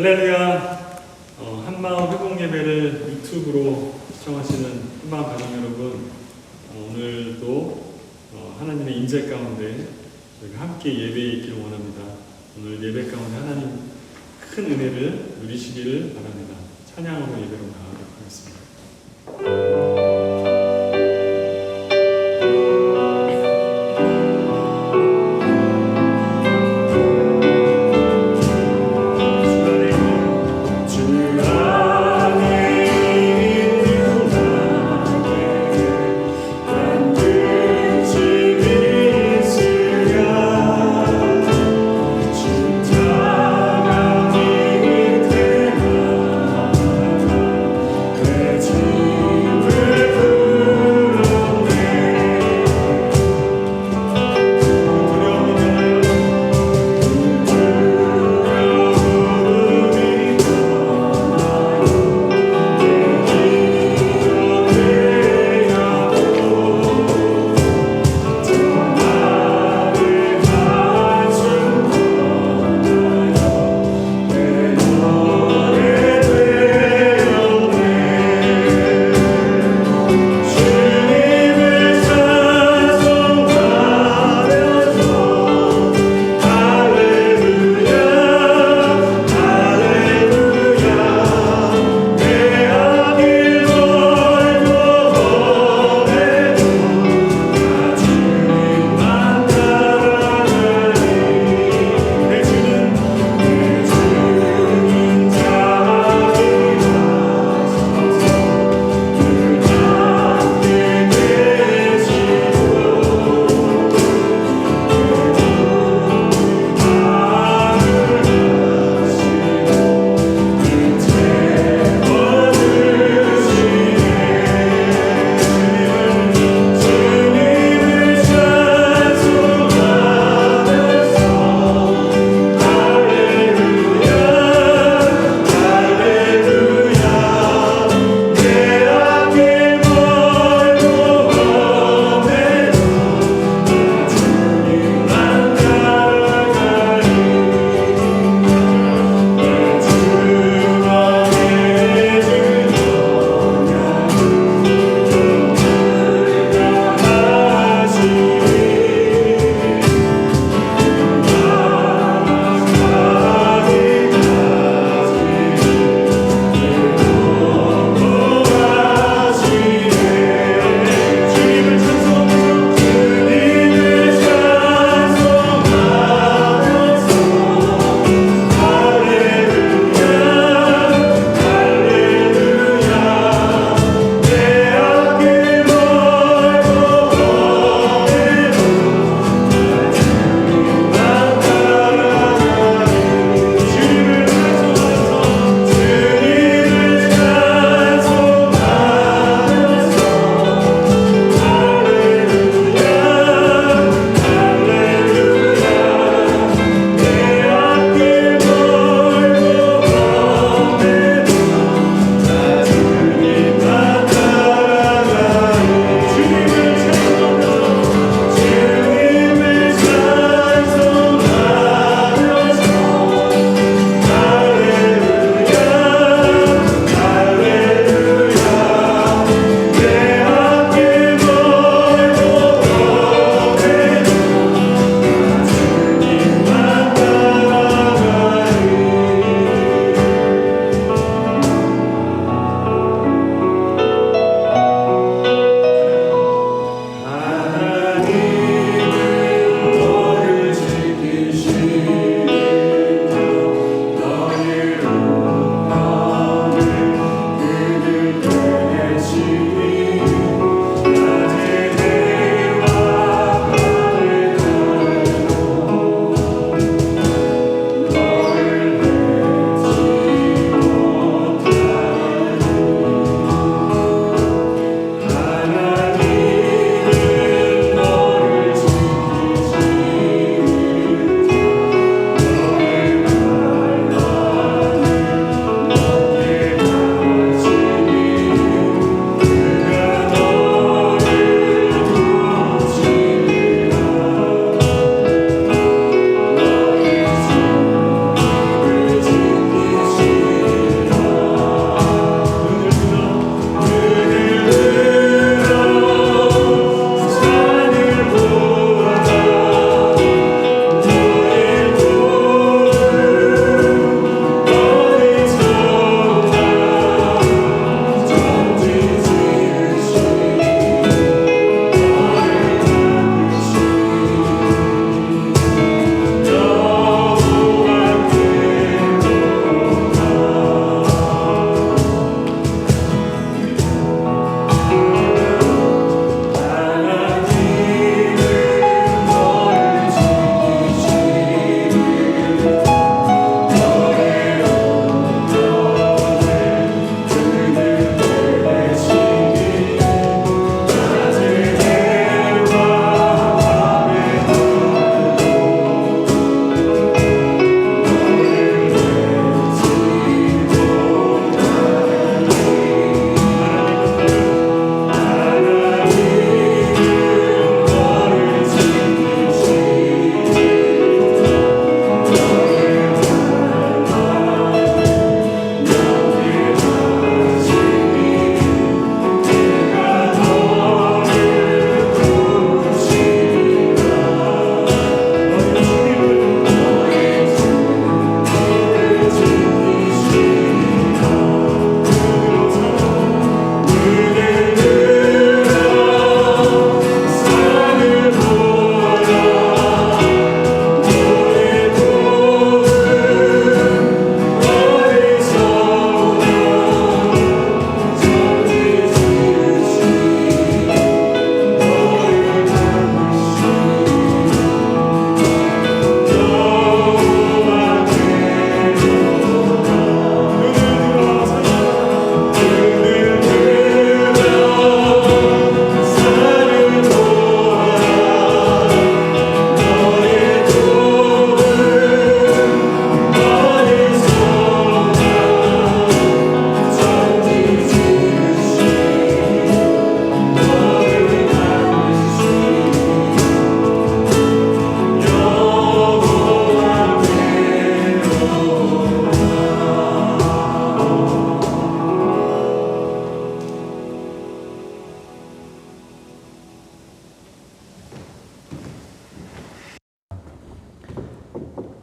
할렐루야. 한마음 회복 예배를 유튜브로 시청하시는 한마음 가족 여러분, 오늘도 하나님의 인재 가운데 저희가 함께 예배에 있기를 원합니다. 오늘 예배 가운데 하나님 큰 은혜를 누리시기를 바랍니다. 찬양으로 예배로 나가도록 하겠습니다. 주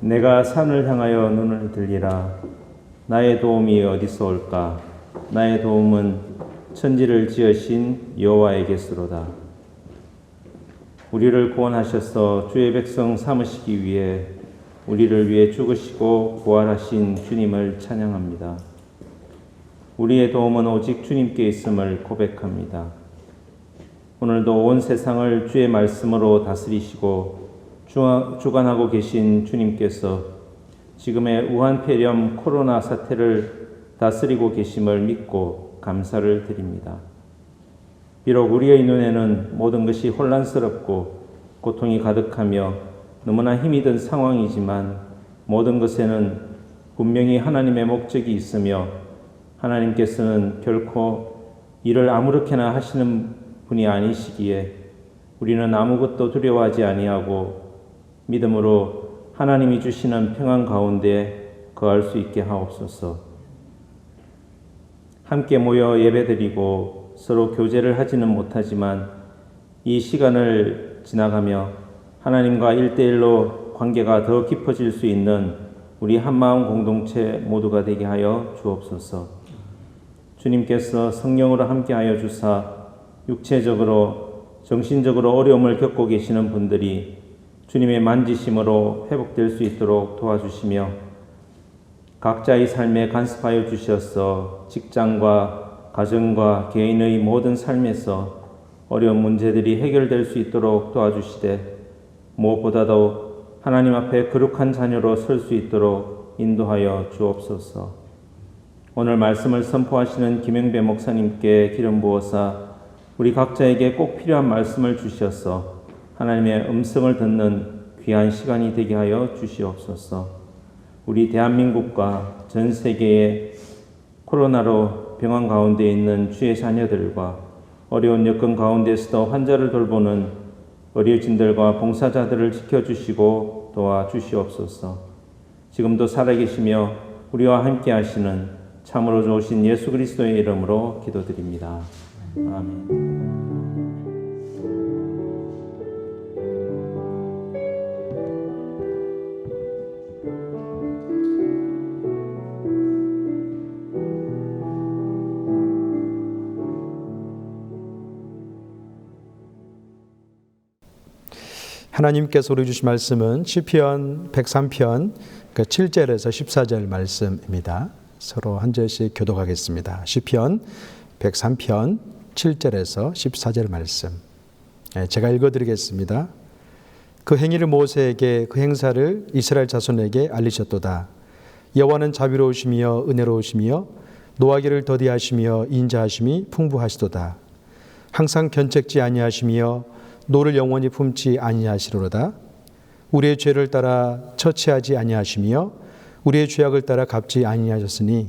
내가 산을 향하여 눈을 들리라. 나의 도움이 어디서 올까? 나의 도움은 천지를 지으신 여호와에게서로다. 우리를 구원하셔서 주의 백성 삼으시기 위해 우리를 위해 죽으시고 부활하신 주님을 찬양합니다. 우리의 도움은 오직 주님께 있음을 고백합니다. 오늘도 온 세상을 주의 말씀으로 다스리시고 주관하고 계신 주님께서 지금의 우한 폐렴 코로나 사태를 다스리고 계심을 믿고 감사를 드립니다. 비록 우리의 눈에는 모든 것이 혼란스럽고 고통이 가득하며 너무나 힘이 든 상황이지만 모든 것에는 분명히 하나님의 목적이 있으며 하나님께서는 결코 이를 아무렇게나 하시는 분이 아니시기에 우리는 아무것도 두려워하지 아니하고 믿음으로 하나님이 주시는 평안 가운데 거할 수 있게 하옵소서. 함께 모여 예배드리고 서로 교제를 하지는 못하지만 이 시간을 지나가며 하나님과 1대1로 관계가 더 깊어질 수 있는 우리 한마음 공동체 모두가 되게 하여 주옵소서. 주님께서 성령으로 함께하여 주사 육체적으로 정신적으로 어려움을 겪고 계시는 분들이 주님의 만지심으로 회복될 수 있도록 도와주시며 각자의 삶에 간섭하여 주셔서 직장과 가정과 개인의 모든 삶에서 어려운 문제들이 해결될 수 있도록 도와주시되 무엇보다도 하나님 앞에 거룩한 자녀로 설 수 있도록 인도하여 주옵소서. 오늘 말씀을 선포하시는 김영배 목사님께 기름 부어사 우리 각자에게 꼭 필요한 말씀을 주셔서 하나님의 음성을 듣는 귀한 시간이 되게 하여 주시옵소서. 우리 대한민국과 전 세계의 코로나로 병환 가운데 있는 주의 자녀들과 어려운 여건 가운데서도 환자를 돌보는 의료진들과 봉사자들을 지켜주시고 도와주시옵소서. 지금도 살아계시며 우리와 함께 하시는 참으로 좋으신 예수 그리스도의 이름으로 기도드립니다. 아멘. 하나님께서 우리 주신 말씀은 시편 103편 7절에서 14절 말씀입니다. 서로 한 절씩 교독하겠습니다. 시편 103편 7절에서 14절 말씀. 제가 읽어드리겠습니다. 그 행위를 모세에게 그 행사를 이스라엘 자손에게 알리셨도다. 여호와는 자비로우시며 은혜로우시며 노하기를 더디하시며 인자하심이 풍부하시도다. 항상 견책지 아니하시며 노를 영원히 품지 아니하시로다. 우리의 죄를 따라 처치하지 아니하시며 우리의 죄악을 따라 갚지 아니하셨으니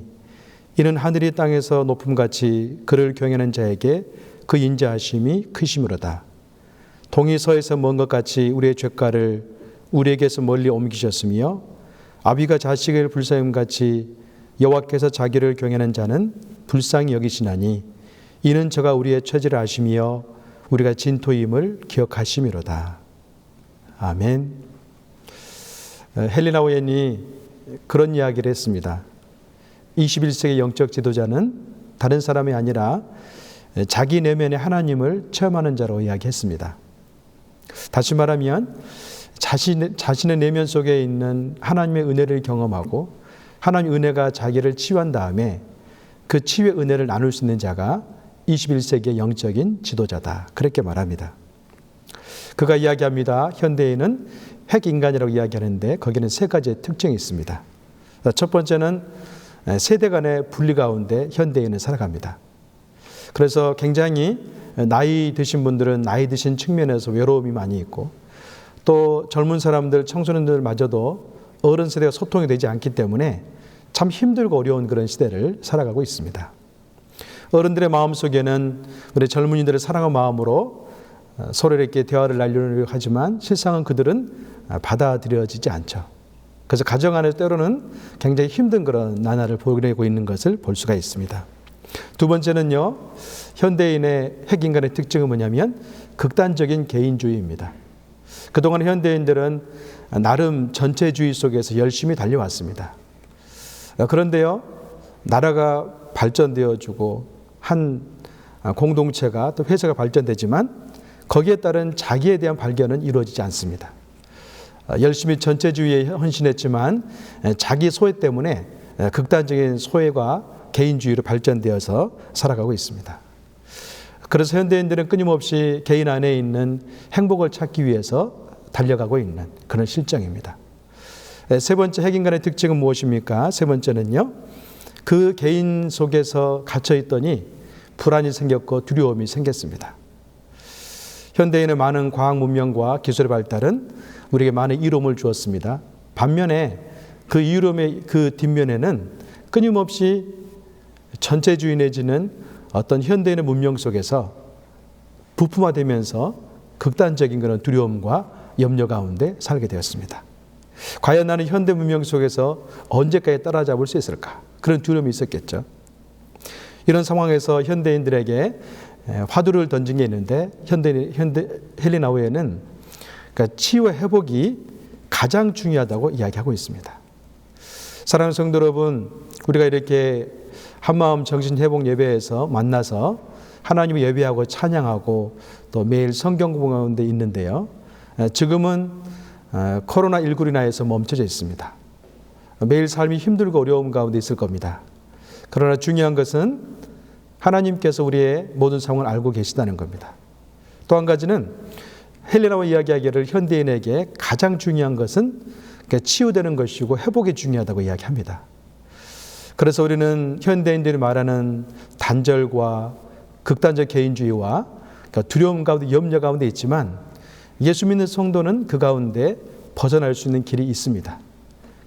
이는 하늘이 땅에서 높음같이 그를 경외하는 자에게 그 인자하심이 크심이로다. 동이 서에서 먼 것 같이 우리의 죄가를 우리에게서 멀리 옮기셨으며 아비가 자식을 불쌍함같이 여호와께서 자기를 경외하는 자는 불쌍히 여기시나니 이는 저가 우리의 처지를 아시며 우리가 진토임을 기억하심이로다. 아멘. 헬리나 오웬이 그런 이야기를 했습니다. 21세기 영적 지도자는 다른 사람이 아니라 자기 내면의 하나님을 체험하는 자로 이야기했습니다. 다시 말하면 자신의 내면 속에 있는 하나님의 은혜를 경험하고 하나님의 은혜가 자기를 치유한 다음에 그 치유의 은혜를 나눌 수 있는 자가 21세기의 영적인 지도자다. 그렇게 말합니다. 그가 이야기합니다. 현대인은 핵인간이라고 이야기하는데 거기는 세 가지의 특징이 있습니다. 첫 번째는 세대 간의 분리 가운데 현대인은 살아갑니다. 그래서 굉장히 나이 드신 분들은 나이 드신 측면에서 외로움이 많이 있고 또 젊은 사람들, 청소년들마저도 어른 세대가 소통이 되지 않기 때문에 참 힘들고 어려운 그런 시대를 살아가고 있습니다. 어른들의 마음속에는 우리 젊은이들을 사랑하는 마음으로 서로에게 대화를 나누려고 하지만 실상은 그들은 받아들여지지 않죠. 그래서 가정 안에서 때로는 굉장히 힘든 그런 나날을 보내고 있는 것을 볼 수가 있습니다. 두 번째는요, 현대인의 핵인간의 특징은 뭐냐면 극단적인 개인주의입니다. 그동안 현대인들은 나름 전체주의 속에서 열심히 달려왔습니다. 그런데요, 나라가 발전되어지고 한 공동체가 또 회사가 발전되지만 거기에 따른 자기에 대한 발견은 이루어지지 않습니다. 열심히 전체주의에 헌신했지만 자기 소외 때문에 극단적인 소외가 개인주의로 발전되어서 살아가고 있습니다. 그래서 현대인들은 끊임없이 개인 안에 있는 행복을 찾기 위해서 달려가고 있는 그런 실정입니다. 세 번째 핵인간의 특징은 무엇입니까? 세 번째는요, 그 개인 속에서 갇혀 있더니 불안이 생겼고 두려움이 생겼습니다. 현대인의 많은 과학 문명과 기술의 발달은 우리에게 많은 이로움을 주었습니다. 반면에 그 이로움의 그 뒷면에는 끊임없이 전체주의 내지는 어떤 현대인의 문명 속에서 부품화되면서 극단적인 그런 두려움과 염려 가운데 살게 되었습니다. 과연 나는 현대 문명 속에서 언제까지 따라잡을 수 있을까? 그런 두려움이 있었겠죠. 이런 상황에서 현대인들에게 화두를 던진 게 있는데 헬리나 오웨는 그러니까 치유와 회복이 가장 중요하다고 이야기하고 있습니다. 사랑하는 성도 여러분, 우리가 이렇게 한마음 정신회복 예배에서 만나서 하나님을 예배하고 찬양하고 또 매일 성경 공부 가운데 있는데요. 지금은 코로나19로 인하여서 멈춰져 있습니다. 매일 삶이 힘들고 어려움 가운데 있을 겁니다. 그러나 중요한 것은 하나님께서 우리의 모든 상황을 알고 계시다는 겁니다. 또 한 가지는 헬레나와 이야기하기를 현대인에게 가장 중요한 것은 치유되는 것이고 회복이 중요하다고 이야기합니다. 그래서 우리는 현대인들이 말하는 단절과 극단적 개인주의와 두려움 가운데 염려 가운데 있지만 예수 믿는 성도는 그 가운데 벗어날 수 있는 길이 있습니다.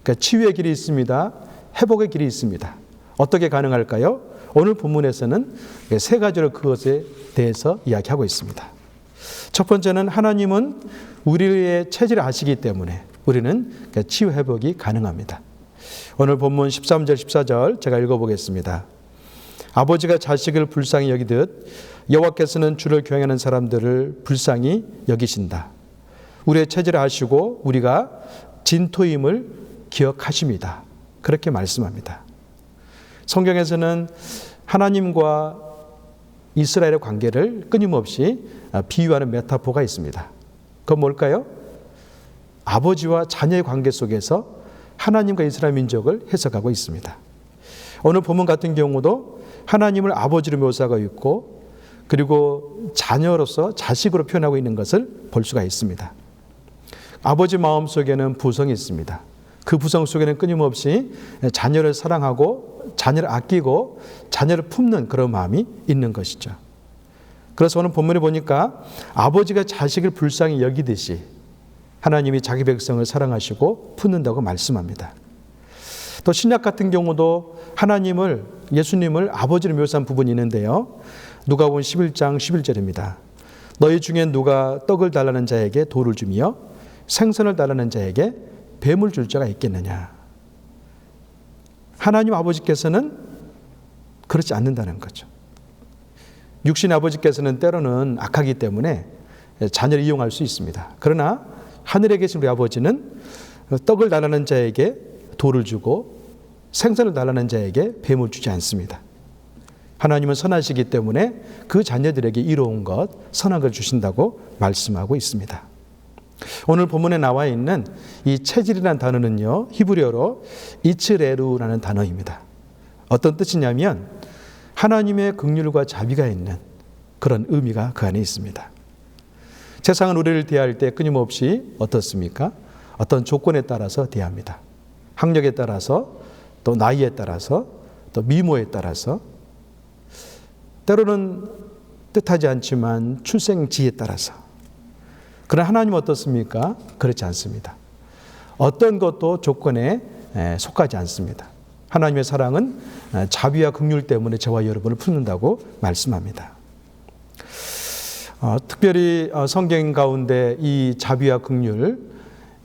그러니까 치유의 길이 있습니다. 회복의 길이 있습니다. 어떻게 가능할까요? 오늘 본문에서는 세 가지로 그것에 대해서 이야기하고 있습니다. 첫 번째는 하나님은 우리의 체질을 아시기 때문에 우리는 치유 회복이 가능합니다. 오늘 본문 13절 14절 제가 읽어보겠습니다. 아버지가 자식을 불쌍히 여기듯 여호와께서는 주를 경외하는 사람들을 불쌍히 여기신다. 우리의 체질을 아시고 우리가 진토임을 기억하십니다. 그렇게 말씀합니다. 성경에서는 하나님과 이스라엘의 관계를 끊임없이 비유하는 메타포가 있습니다. 그건 뭘까요? 아버지와 자녀의 관계 속에서 하나님과 이스라엘 민족을 해석하고 있습니다. 오늘 본문 같은 경우도 하나님을 아버지로 묘사하고 있고 그리고 자녀로서 자식으로 표현하고 있는 것을 볼 수가 있습니다. 아버지 마음속에는 부성이 있습니다. 그 부성 속에는 끊임없이 자녀를 사랑하고 자녀를 아끼고 자녀를 품는 그런 마음이 있는 것이죠. 그래서 오늘 본문에 보니까 아버지가 자식을 불쌍히 여기듯이 하나님이 자기 백성을 사랑하시고 품는다고 말씀합니다. 또 신약 같은 경우도 하나님을 예수님을 아버지로 묘사한 부분이 있는데요. 누가복음 11장 11절입니다. 너희 중에 누가 떡을 달라는 자에게 돌을 주며 생선을 달라는 자에게 뱀을 줄 자가 있겠느냐. 하나님 아버지께서는 그렇지 않는다는 거죠. 육신 아버지께서는 때로는 악하기 때문에 자녀를 이용할 수 있습니다. 그러나 하늘에 계신 우리 아버지는 떡을 달라는 자에게 돌을 주고 생선을 달라는 자에게 뱀을 주지 않습니다. 하나님은 선하시기 때문에 그 자녀들에게 이로운 것, 선한 걸 주신다고 말씀하고 있습니다. 오늘 본문에 나와 있는 이 체질이라는 단어는요, 히브리어로 이츠레루라는 단어입니다. 어떤 뜻이냐면 하나님의 긍휼과 자비가 있는 그런 의미가 그 안에 있습니다. 세상은 우리를 대할 때 끊임없이 어떻습니까? 어떤 조건에 따라서 대합니다. 학력에 따라서 또 나이에 따라서 또 미모에 따라서 때로는 뜻하지 않지만 출생지에 따라서. 그러나 하나님은 어떻습니까? 그렇지 않습니다. 어떤 것도 조건에 속하지 않습니다. 하나님의 사랑은 자비와 긍휼 때문에 저와 여러분을 품는다고 말씀합니다. 특별히 성경 가운데 이 자비와 긍휼,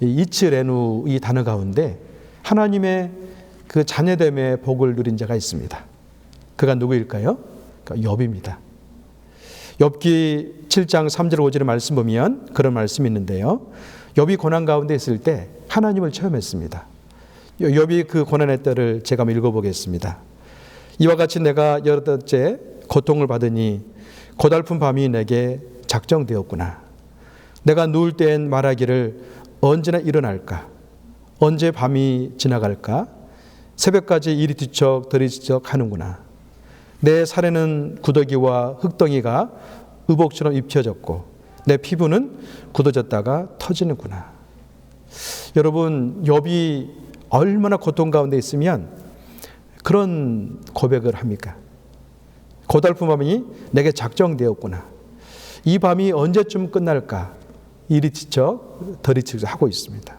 이츠레누 이 단어 가운데 하나님의 그 자녀됨의 복을 누린 자가 있습니다. 그가 누구일까요? 그러니까 욥입니다. 욥기 7장 3절 5절의 말씀 보면 그런 말씀이 있는데요. 욥이 고난 가운데 있을 때 하나님을 체험했습니다. 욥이 그 고난의 때를 제가 한번 읽어보겠습니다. 이와 같이 내가 여러 달째 고통을 받으니 고달픈 밤이 내게 작정되었구나. 내가 누울 때엔 말하기를 언제나 일어날까? 언제 밤이 지나갈까? 새벽까지 이리 뒤척 저리 뒤척 하는구나. 내 살에는 구더기와 흙덩이가 의복처럼 입혀졌고 내 피부는 굳어졌다가 터지는구나. 여러분, 욥이 얼마나 고통 가운데 있으면 그런 고백을 합니까? 고달픈 밤이 내게 작정되었구나. 이 밤이 언제쯤 끝날까? 이리 뒤척 저리 뒤척 하고 있습니다.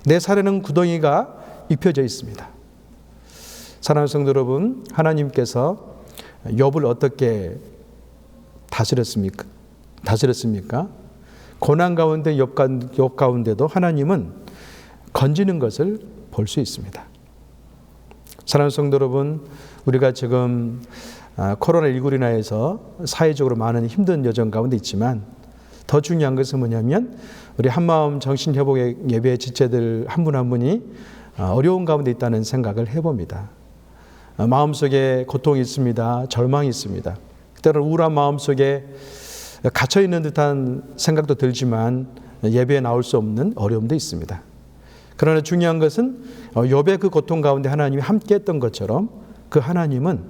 내 살에는 구덩이가 입혀져 있습니다. 사랑하는 성도 여러분, 하나님께서 욥을 어떻게 다스렸습니까? 고난 가운데 욥 가운데도 하나님은 건지는 것을 볼 수 있습니다. 사랑하는 성도 여러분, 우리가 지금 코로나19로 인하여서 사회적으로 많은 힘든 여정 가운데 있지만 더 중요한 것은 뭐냐면 우리 한마음 정신회복 예배 지체들 한 분 한 분이 어려운 가운데 있다는 생각을 해봅니다. 마음속에 고통이 있습니다. 절망이 있습니다. 때로는 우울한 마음속에 갇혀있는 듯한 생각도 들지만 예배에 나올 수 없는 어려움도 있습니다. 그러나 중요한 것은 욥의 그 고통 가운데 하나님이 함께 했던 것처럼 그 하나님은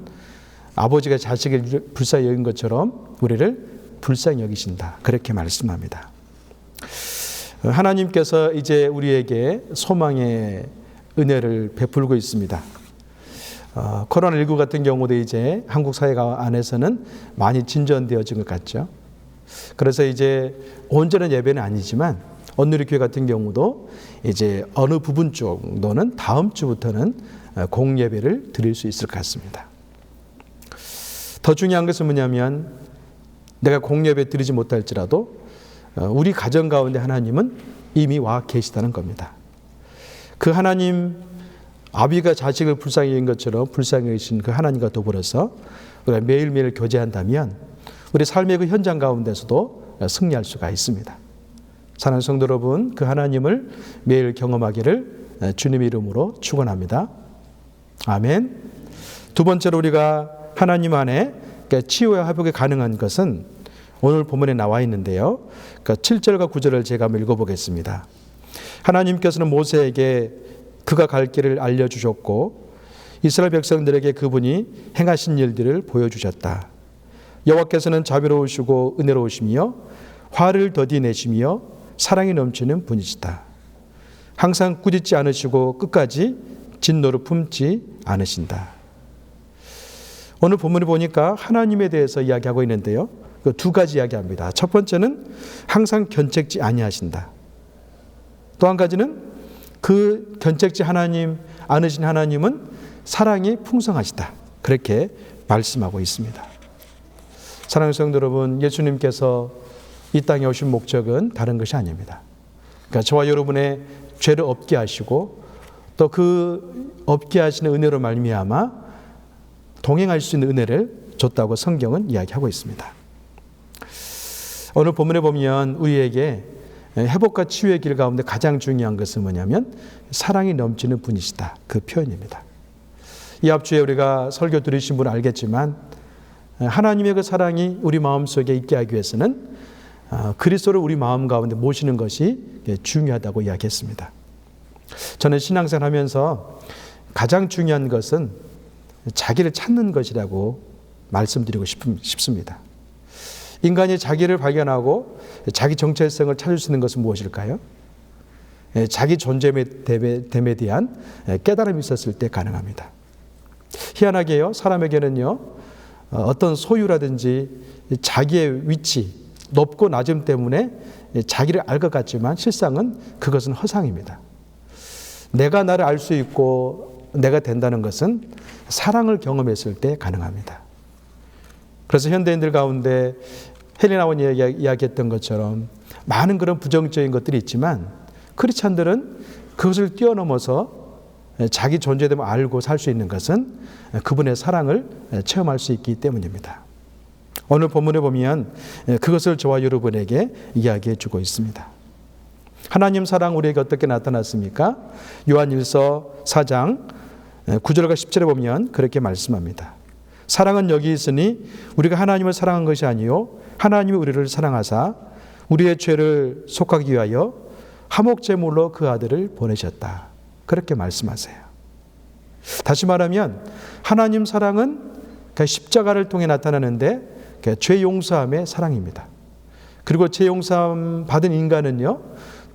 아버지가 자식을 불쌍히 여긴 것처럼 우리를 불쌍히 여기신다. 그렇게 말씀합니다. 하나님께서 이제 우리에게 소망의 은혜를 베풀고 있습니다. 코로나19 같은 경우도 이제 한국 사회가 안에서는 많이 진전되어진 것 같죠. 그래서 이제 온전한 예배는 아니지만 언누리 교회 같은 경우도 이제 어느 부분 정도는 다음 주부터는 공예배를 드릴 수 있을 것 같습니다. 더 중요한 것은 뭐냐면 내가 공예배 드리지 못할지라도 우리 가정 가운데 하나님은 이미 와 계시다는 겁니다. 그 하나님, 아비가 자식을 불쌍히 여긴 것처럼 불쌍히 여기신 그 하나님과 더불어서 우리가 매일매일 교제한다면 우리 삶의 그 현장 가운데서도 승리할 수가 있습니다. 사랑하는 성도 여러분, 그 하나님을 매일 경험하기를 주님의 이름으로 축원합니다. 아멘. 두 번째로 우리가 하나님 안에 치유와 회복이 가능한 것은 오늘 본문에 나와 있는데요. 7절과 9절을 제가 한번 읽어보겠습니다. 하나님께서는 모세에게 그가 갈 길을 알려주셨고 이스라엘 백성들에게 그분이 행하신 일들을 보여주셨다. 여호와께서는 자비로우시고 은혜로우시며 화를 더디 내시며 사랑이 넘치는 분이시다. 항상 꾸짖지 않으시고 끝까지 진노를 품지 않으신다. 오늘 본문을 보니까 하나님에 대해서 이야기하고 있는데요. 두 가지 이야기합니다. 첫 번째는 항상 견책지 아니하신다. 또 한 가지는 그 견책지 않으신 하나님은 사랑이 풍성하시다. 그렇게 말씀하고 있습니다. 사랑하는 성도 여러분, 예수님께서 이 땅에 오신 목적은 다른 것이 아닙니다. 그러니까 저와 여러분의 죄를 없게 하시고 또 그 없게 하시는 은혜로 말미암아 동행할 수 있는 은혜를 줬다고 성경은 이야기하고 있습니다. 오늘 본문에 보면 우리에게 회복과 치유의 길 가운데 가장 중요한 것은 뭐냐면 사랑이 넘치는 분이시다. 그 표현입니다. 이 앞주에 우리가 설교 들으신 분은 알겠지만 하나님의 그 사랑이 우리 마음속에 있게 하기 위해서는 그리스도를 우리 마음 가운데 모시는 것이 중요하다고 이야기했습니다. 저는 신앙생활 하면서 가장 중요한 것은 자기를 찾는 것이라고 말씀드리고 싶습니다. 인간이 자기를 발견하고 자기 정체성을 찾을 수 있는 것은 무엇일까요? 자기 존재됨에 대한 깨달음이 있었을 때 가능합니다. 희한하게요, 사람에게는요, 어떤 소유라든지 자기의 위치, 높고 낮음 때문에 자기를 알 것 같지만 실상은 그것은 허상입니다. 내가 나를 알 수 있고 내가 된다는 것은 사랑을 경험했을 때 가능합니다. 그래서 현대인들 가운데 헬레나원 이야기했던 것처럼 많은 그런 부정적인 것들이 있지만 크리스찬들은 그것을 뛰어넘어서 자기 존재됨을 알고 살 수 있는 것은 그분의 사랑을 체험할 수 있기 때문입니다. 오늘 본문에 보면 그것을 저와 여러분에게 이야기해 주고 있습니다. 하나님 사랑 우리에게 어떻게 나타났습니까? 요한일서 4장 9절과 10절에 보면 그렇게 말씀합니다. 사랑은 여기 있으니 우리가 하나님을 사랑한 것이 아니요 하나님이 우리를 사랑하사 우리의 죄를 속하기 위하여 화목제물로 그 아들을 보내셨다. 그렇게 말씀하세요. 다시 말하면 하나님 사랑은 십자가를 통해 나타나는데 죄 용서함의 사랑입니다. 그리고 죄 용서함 받은 인간은요,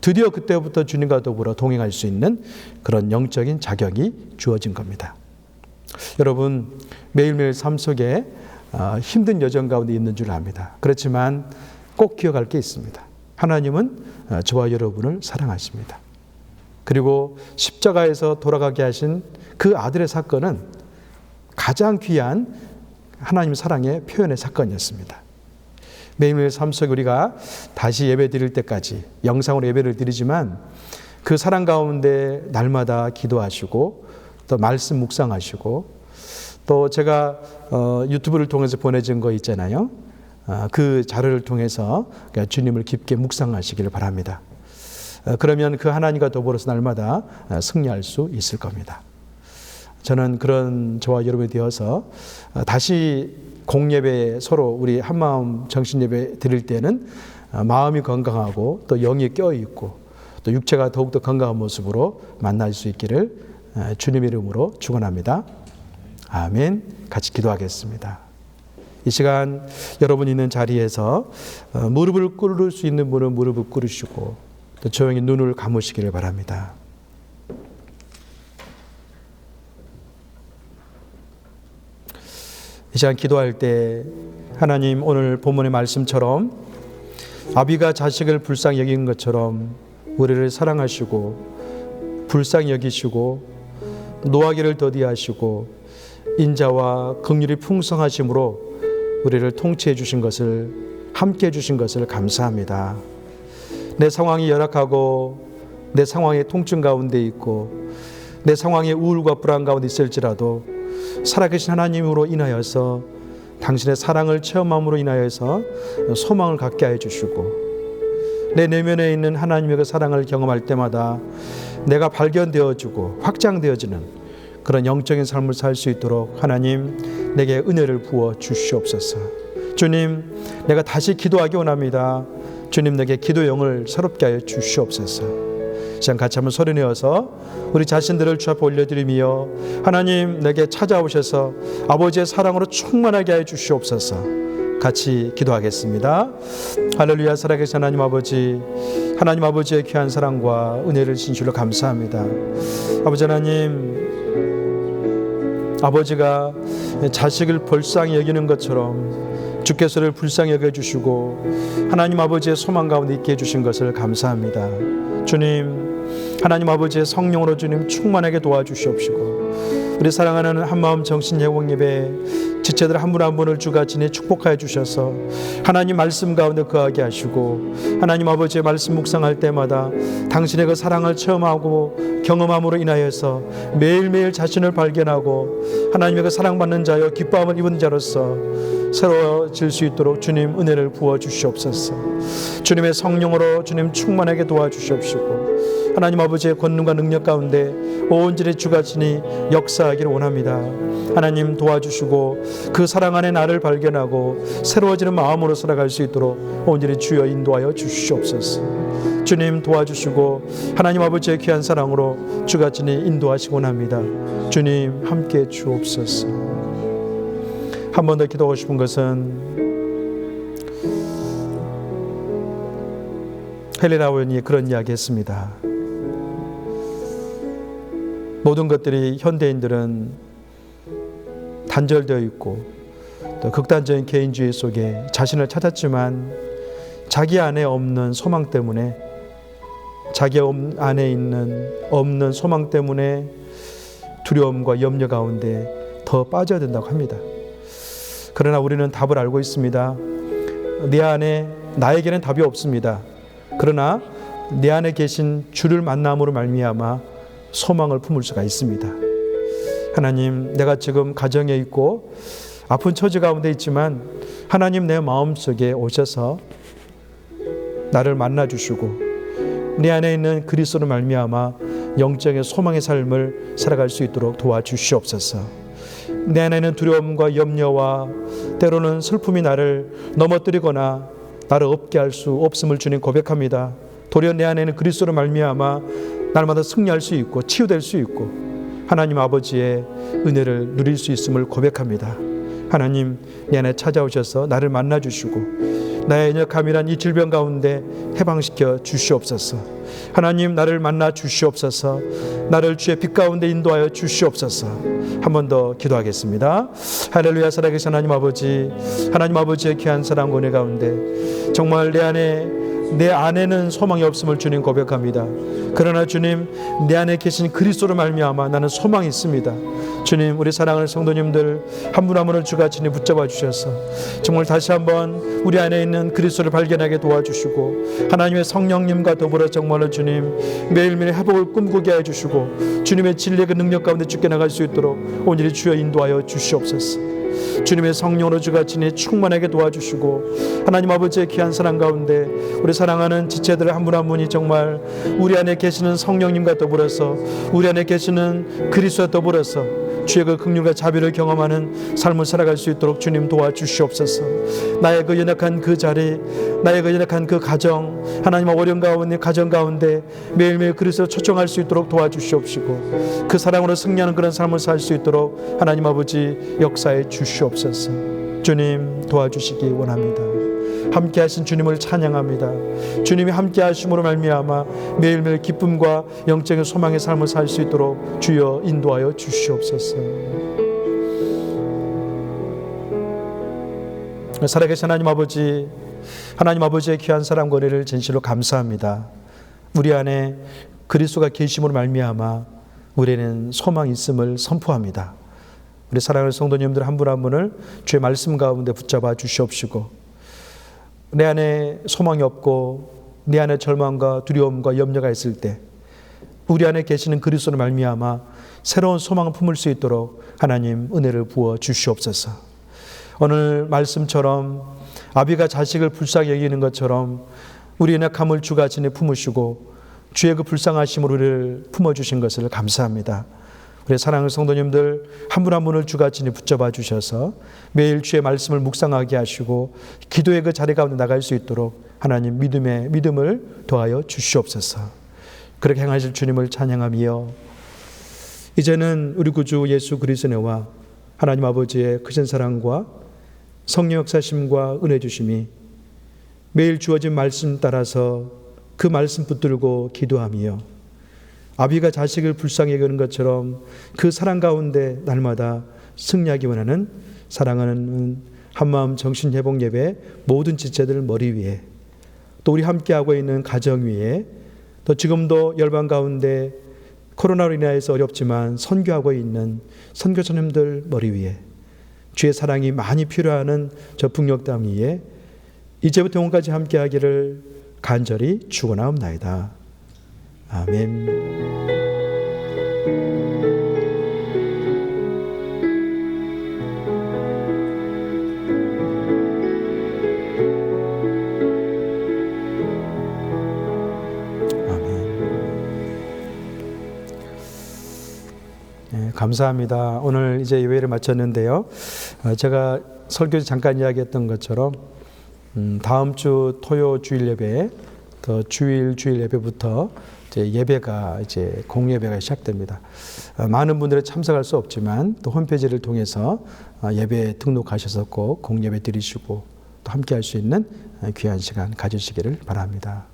드디어 그때부터 주님과 더불어 동행할 수 있는 그런 영적인 자격이 주어진 겁니다. 여러분, 매일매일 삶 속에 힘든 여정 가운데 있는 줄 압니다. 그렇지만 꼭 기억할 게 있습니다. 하나님은 저와 여러분을 사랑하십니다. 그리고 십자가에서 돌아가게 하신 그 아들의 사건은 가장 귀한 하나님 사랑의 표현의 사건이었습니다. 매일매일 삶 속에 우리가 다시 예배 드릴 때까지 영상으로 예배를 드리지만 그 사랑 가운데 날마다 기도하시고 또 말씀 묵상하시고 또 제가 유튜브를 통해서 보내준 거 있잖아요. 그 자료를 통해서 주님을 깊게 묵상하시기를 바랍니다. 그러면 그 하나님과 더불어서 날마다 승리할 수 있을 겁니다. 저는 그런 저와 여러분이 되어서 다시 공예배 서로 우리 한마음 정신예배 드릴 때는 마음이 건강하고 또 영이 껴있고 또 육체가 더욱더 건강한 모습으로 만날 수 있기를 주님의 이름으로 축원합니다. 아멘. 같이 기도하겠습니다. 이 시간 여러분 있는 자리에서 무릎을 꿇을 수 있는 분은 무릎을 꿇으시고 또 조용히 눈을 감으시기를 바랍니다. 이 시간 기도할 때 하나님 오늘 본문의 말씀처럼 아비가 자식을 불쌍히 여긴 것처럼 우리를 사랑하시고 불쌍히 여기시고 노하기를 더디하시고 인자와 긍휼이 풍성하심으로 우리를 통치해 주신 것을 함께 해 주신 것을 감사합니다. 내 상황이 열악하고 내 상황의 통증 가운데 있고 내 상황의 우울과 불안 가운데 있을지라도 살아계신 하나님으로 인하여서 당신의 사랑을 체험함으로 인하여서 소망을 갖게 해 주시고 내 내면에 있는 하나님의 그 사랑을 경험할 때마다 내가 발견되어지고 확장되어지는 그런 영적인 삶을 살 수 있도록 하나님 내게 은혜를 부어 주시옵소서. 주님, 내가 다시 기도하기 원합니다. 주님, 내게 기도 영을 새롭게 하여 주시옵소서. 시간 같이 한번 소리내어서 우리 자신들을 주 앞에 올려드리며 하나님 내게 찾아오셔서 아버지의 사랑으로 충만하게 하여 주시옵소서. 같이 기도하겠습니다. 할렐루야. 살아계신 하나님 아버지, 하나님 아버지의 귀한 사랑과 은혜를 진실로 감사합니다. 아버지 하나님, 아버지가 자식을 불쌍히 여기는 것처럼 주께서를 불쌍히 여겨주시고 하나님 아버지의 소망 가운데 있게 해주신 것을 감사합니다. 주님, 하나님 아버지의 성령으로 주님 충만하게 도와주시옵시고 우리 사랑하는 한마음 정신예공예배 지체들 한 분 한 분을 주가 지내 축복하여 주셔서 하나님 말씀 가운데 거하게 하시고 하나님 아버지의 말씀 묵상할 때마다 당신의 그 사랑을 체험하고 경험함으로 인하여서 매일매일 자신을 발견하고 하나님의 그 사랑받는 자여 기뻐함을 입은 자로서 새로워질 수 있도록 주님 은혜를 부어 주시옵소서. 주님의 성령으로 주님 충만하게 도와주시옵시고 하나님 아버지의 권능과 능력 가운데 온전히 주가 지니 역사하기를 원합니다. 하나님 도와주시고 그 사랑 안에 나를 발견하고 새로워지는 마음으로 살아갈 수 있도록 온전히 주여 인도하여 주시옵소서. 주님 도와주시고 하나님 아버지의 귀한 사랑으로 주가 지니 인도하시기 원합니다. 주님 함께 주옵소서. 한 번 더 기도하고 싶은 것은 헬레나 의원이 그런 이야기 했습니다. 모든 것들이 현대인들은 단절되어 있고 또 극단적인 개인주의 속에 자신을 찾았지만 자기 안에 없는 소망 때문에 자기 안에 있는 없는 소망 때문에 두려움과 염려 가운데 더 빠져야 된다고 합니다. 그러나 우리는 답을 알고 있습니다. 내 안에 나에게는 답이 없습니다. 그러나 내 안에 계신 주를 만남으로 말미암아 소망을 품을 수가 있습니다. 하나님, 내가 지금 가정에 있고 아픈 처지 가운데 있지만 하나님 내 마음속에 오셔서 나를 만나주시고 내 안에 있는 그리스도로 말미암아 영적인 소망의 삶을 살아갈 수 있도록 도와주시옵소서. 내 안에 있는 두려움과 염려와 때로는 슬픔이 나를 넘어뜨리거나 나를 없게 할 수 없음을 주님 고백합니다. 도리어 내 안에 있는 그리스도로 말미암아 날마다 승리할 수 있고 치유될 수 있고 하나님 아버지의 은혜를 누릴 수 있음을 고백합니다. 하나님 내 안에 찾아오셔서 나를 만나주시고 나의 연약함이란 이 질병 가운데 해방시켜 주시옵소서. 하나님 나를 만나 주시옵소서. 나를 주의 빛 가운데 인도하여 주시옵소서. 한 번 더 기도하겠습니다. 할렐루야. 살아계신 하나님 아버지, 하나님 아버지의 귀한 사랑 은혜 가운데 정말 내 안에는 소망이 없음을 주님 고백합니다. 그러나 주님 내 안에 계신 그리스도로 말미암아 나는 소망이 있습니다. 주님 우리 사랑하는 성도님들 한 분 한 분을 주가 주님 붙잡아 주셔서 정말 다시 한번 우리 안에 있는 그리스도를 발견하게 도와주시고 하나님의 성령님과 더불어 정말로 주님 매일매일 회복을 꿈꾸게 해주시고 주님의 진리의 그 능력 가운데 죽게 나갈 수 있도록 오늘이 주여 인도하여 주시옵소서. 주님의 성령으로 주가 친히 충만하게 도와주시고 하나님 아버지의 귀한 사랑 가운데 우리 사랑하는 지체들 한 분 한 분이 정말 우리 안에 계시는 성령님과 더불어서 우리 안에 계시는 그리스도와 더불어서 주의 그 긍휼과 자비를 경험하는 삶을 살아갈 수 있도록 주님 도와주시옵소서. 나의 그 연약한 그 자리, 나의 그 연약한 그 가정, 하나님 어려운 가운데 가정 가운데 매일매일 그리스도를 초청할 수 있도록 도와주시옵시고 그 사랑으로 승리하는 그런 삶을 살 수 있도록 하나님 아버지 역사해 주시옵소서. 주님 도와주시기 원합니다. 함께 하신 주님을 찬양합니다. 주님이 함께 하심으로 말미암아 매일매일 기쁨과 영적인 소망의 삶을 살 수 있도록 주여 인도하여 주시옵소서. 살아계신 하나님 아버지, 하나님 아버지의 귀한 사랑 권혜를 진실로 감사합니다. 우리 안에 그리스도가 계심으로 말미암아 우리는 소망이 있음을 선포합니다. 우리 사랑하는 성도님들 한 분 한 분을 주의 말씀 가운데 붙잡아 주시옵시고 내 안에 소망이 없고 내 안에 절망과 두려움과 염려가 있을 때 우리 안에 계시는 그리스도로 말미암아 새로운 소망을 품을 수 있도록 하나님 은혜를 부어 주시옵소서. 오늘 말씀처럼 아비가 자식을 불쌍히 여기는 것처럼 우리 연약함을 주가 친히 품으시고 주의 그 불쌍하심으로 우리를 품어주신 것을 감사합니다. 우리 사랑하는 성도님들 한 분 한 분을 주가 친히 붙잡아 주셔서 매일 주의 말씀을 묵상하게 하시고 기도의 그 자리 가운데 나갈 수 있도록 하나님 믿음을 더하여 주시옵소서. 그렇게 행하실 주님을 찬양하며 이제는 우리 구주 예수 그리스도의 은혜와 하나님 아버지의 크신 사랑과 성령 역사심과 은혜 주심이 매일 주어진 말씀 따라서 그 말씀 붙들고 기도하며 아비가 자식을 불쌍히 여기는 것처럼 그 사랑 가운데 날마다 승리하기 원하는 사랑하는 한마음 정신회복 예배 모든 지체들 머리 위에 또 우리 함께하고 있는 가정 위에 또 지금도 열방 가운데 코로나로 인하여서 어렵지만 선교하고 있는 선교사님들 머리 위에 주의 사랑이 많이 필요하는 저 북녘 땅 위에 이제부터 영원까지 함께하기를 간절히 축원하옵나이다. 아멘. 감사합니다. 오늘 이제 예배를 마쳤는데요. 제가 설교에서 잠깐 이야기했던 것처럼 다음 주 토요 주일 예배, 또 주일 예배부터 이제 예배가 이제 공예배가 시작됩니다. 많은 분들이 참석할 수 없지만 또 홈페이지를 통해서 예배 등록하셔서 꼭 공예배 드리시고 또 함께 할 수 있는 귀한 시간 가지시기를 바랍니다.